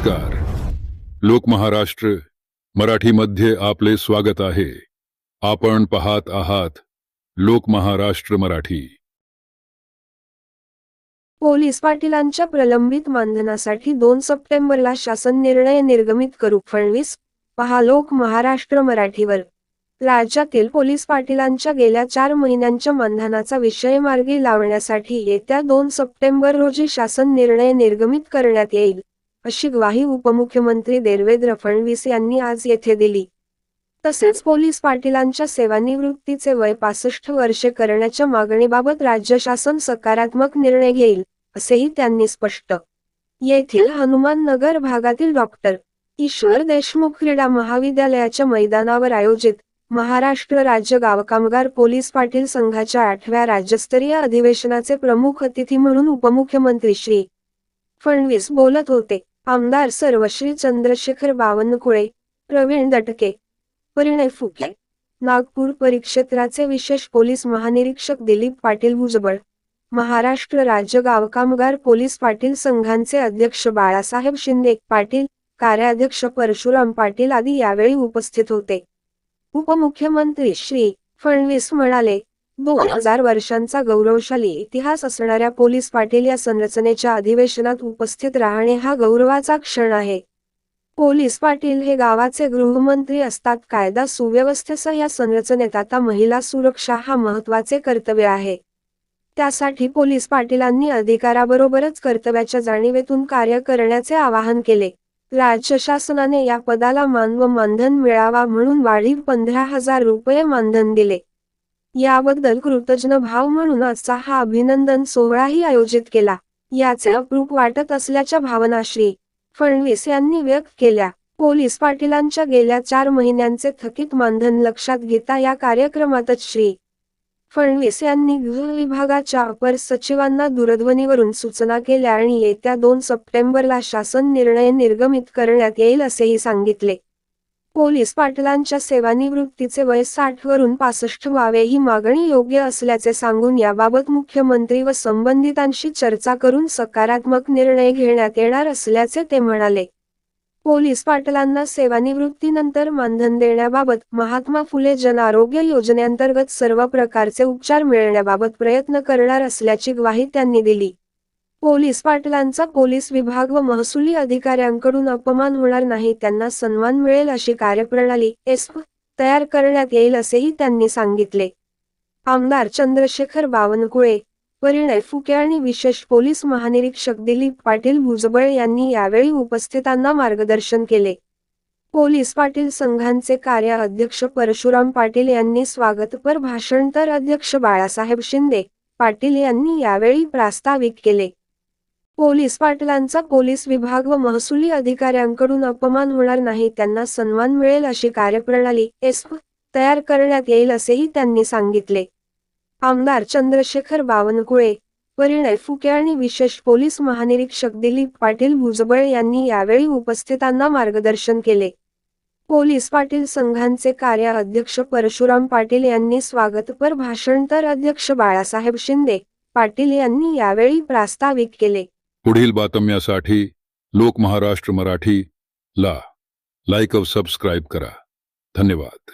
नमस्कार. लोक महाराष्ट्र मराठीमध्ये आपले स्वागत आहे. आपण पाहत आहात लोक महाराष्ट्र मराठी. पोलीस पाटीलांच्या प्रलंबित मानधनासाठी 2 सप्टेंबरला शासन निर्णय निर्गमित करू फडणवीस. पहा लोक महाराष्ट्र मराठीवर. राज्यातील पोलीस पाटीलांच्या गेल्या 4 महिन्यांच्या मानधनाचा विषय मार्गी लावण्यासाठी येत्या 2 सप्टेंबर रोजी शासन निर्णय निर्गमित करण्यात येईल, अशी ग्वाही उपमुख्यमंत्री देवेंद्र फडणवीस यांनी आज येथे दिली. तसेच पोलीस पाटीलांच्या सेवानिवृत्तीचे वय 65 वर्षे करण्याच्या मागणीबाबत राज्य शासन सकारात्मक निर्णय घेईल, असेही त्यांनी स्पष्ट. येथील हनुमान नगर भागातील डॉक्टर ईश्वर देशमुख क्रीडा महाविद्यालयाच्या मैदानावर आयोजित महाराष्ट्र राज्य गावकामगार पोलीस पाटील संघाच्या 8व्या राज्यस्तरीय अधिवेशनाचे प्रमुख अतिथी म्हणून उपमुख्यमंत्री श्री फडणवीस बोलत होते. आमदार सर्वश्री चंद्रशेखर बावनकुळे, प्रवीण दटके, परिणय फुके, नागपूर परिक्षेत्राचे विशेष पोलीस महानिरीक्षक दिलीप पाटील भुजबळ, महाराष्ट्र राज्य गावकामगार पोलीस पाटील संघांचे अध्यक्ष बाळासाहेब शिंदे पाटील, कार्याध्यक्ष परशुराम पाटील आदी यावेळी उपस्थित होते. उपमुख्यमंत्री श्री फडणवीस म्हणाले, 2000 वर्षांचा गौरवशाली इतिहास असणाऱ्या पोलीस पाटील या संरचनेच्या अधिवेशनात उपस्थित राहणे हा गौरवाचा क्षण आहे. पोलीस पाटील हे गावाचे गृहमंत्री असतात. कायदा सुव्यवस्थेसह या संरचनेत आता महिला सुरक्षा हा महत्त्वाचे कर्तव्य आहे. त्यासाठी पोलीस पाटीलांनी अधिकाराबरोबरच कर्तव्याच्या जाणीवेतून कार्य करण्याचे आवाहन केले. राज्य शासनाने या पदाला मान व मानधन मिळावा म्हणून वाढीव 15,000 रुपये मानधन दिले. याबद्दल कृतज्ञ भाव म्हणून आजचा हा अभिनंदन सोहळाही आयोजित केला. याचे अप्रूप वाटत असल्याच्या भावना श्री फडणवीस यांनी व्यक्त केल्या. पोलीस पाटीलांच्या गेल्या 4 महिन्यांचे थकीत मानधन लक्षात घेता या कार्यक्रमातच श्री फडणवीस यांनी गृह विभागाच्या अपर सचिवांना दूरध्वनीवरून सूचना केल्या आणि येत्या 2 सप्टेंबरला शासन निर्णय निर्गमित करण्यात येईल असेही सांगितले. पोलीस पाटलांच्या सेवानिवृत्तीचे वय 60 वरून 65 व्हावे ही मागणी योग्य असल्याचे सांगून याबाबत मुख्यमंत्री व संबंधितांशी चर्चा करून सकारात्मक निर्णय घेण्यात येणार असल्याचे ते म्हणाले. पोलीस पाटलांना सेवानिवृत्तीनंतर मानधन देण्याबाबत महात्मा फुले जन आरोग्य योजनेअंतर्गत सर्व प्रकारचे उपचार मिळण्याबाबत प्रयत्न करणार असल्याची ग्वाही त्यांनी दिली. पोलीस पाटलांचा पोलीस विभाग व महसुली अधिकाऱ्यांकडून अपमान होणार नाही, त्यांना सन्मान मिळेल अशी कार्यप्रणाली तयार करण्यात येईल असेही त्यांनी सांगितले. आमदार चंद्रशेखर बावनकुळे, परिणय फुके आणि विशेष पोलीस महानिरीक्षक दिलीप पाटील भुजबळ यांनी यावेळी उपस्थितांना मार्गदर्शन केले. पोलीस पाटील संघांचे कार्य अध्यक्ष परशुराम पाटील यांनी स्वागतपर भाषण तर अध्यक्ष बाळासाहेब शिंदे पाटील यांनी यावेळी प्रास्ताविक केले. पोलीस पाटलांचा पोलीस विभाग व महसुली अधिकाऱ्यांकडून अपमान होणार नाही, त्यांना सन्मान मिळेल अशी कार्यप्रणाली तयार करण्यात येईल असेही त्यांनी सांगितले. आमदार चंद्रशेखर बावनकुळे, परिणय फुके आणि विशेष पोलीस महानिरीक्षक दिलीप पाटील भुजबळ यांनी यावेळी उपस्थितांना मार्गदर्शन केले. पोलीस पाटील संघांचे कार्य अध्यक्ष परशुराम पाटील यांनी स्वागतपर भाषण तर अध्यक्ष बाळासाहेब शिंदे पाटील यांनी यावेळी प्रास्ताविक केले. पुढील बातम्यासाठी लोक महाराष्ट्र मराठी ला लाईक व सबस्क्राईब करा. धन्यवाद.